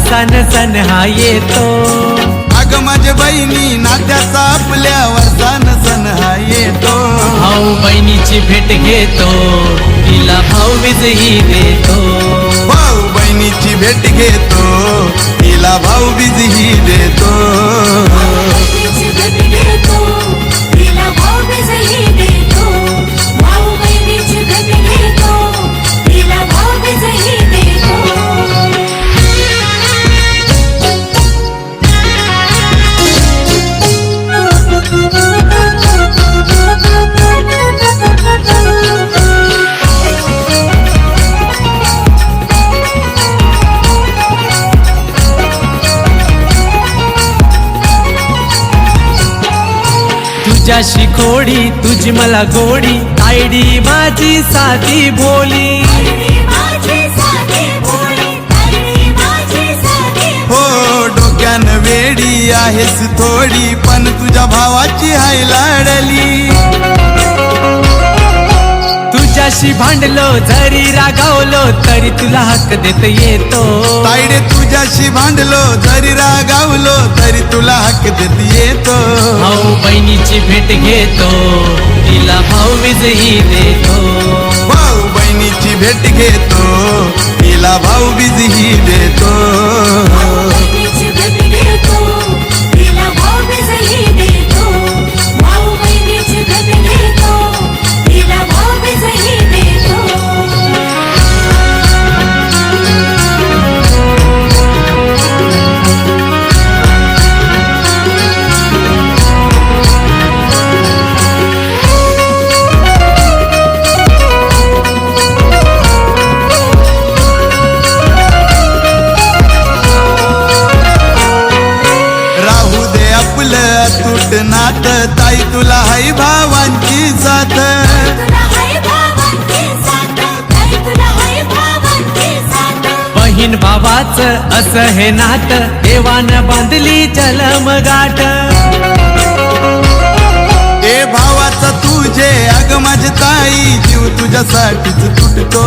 सण सण हा येतो। अगं माझ्या बहिणी नात्याचा आपल्यावर सण सण हा येतो। भाऊ बहिणीची भेट घेतो, तिला भाऊबीजही देतो। भाऊ बहिणीची भेट घेतो, तिला भाऊबीजही देतो। तुझ्याशी खोडी तुझी मला गोडी, तायडी माझी साधी भोली। हो डोक्यान वेडी आहेस थोडी, पण तुझ्या भावाची हाय लाडली। तुझ्याशी भांडलो जरी रागावलो तरी तुला हक्क देत येतो। तायडे तुझ्याशी भांडलो जरी रागावलो तरी तुला हक्क देत येतो। भाऊ बहिणीची भेट घेतो, तिला भाऊबीजही देतो। भाऊ बहिणीची भेट घेतो, तिला भाऊबीजही देतो। तुट नात ताई तुला हाय भावांची साथ। बहीण भावाचं असं हे नात, देवानं बांधली जलम गाठ। ए भावाचा तुझे अग माझी ताई, जीव तुझ्यासाठीच तुटतो।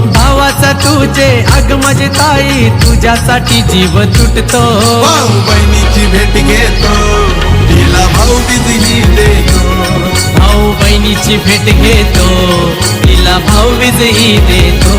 भावाचा तुझे अग माझी ताई, तुझ्यासाठी जीव तुटतो। भाऊ बहिणीची भेट घेतो, तिला भाऊबीजही देतो। भाऊ बहिणीची भेट घेतो, तिला भाऊबीजही देतो।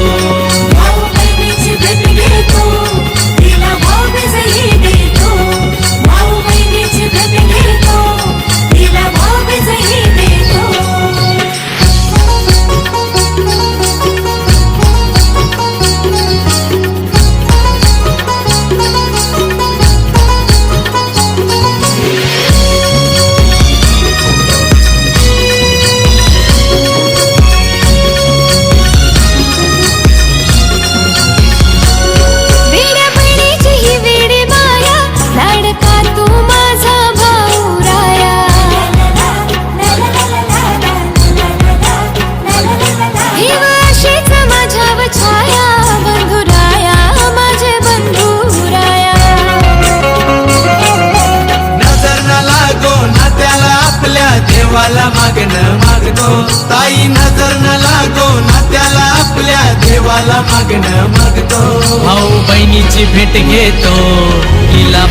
देवाला मागणं मागतो, ताई नजर न लागो नात्याला आपल्या, देवाला मागणं मागतो। भाऊ बहिणीची भेट घेतो, तिला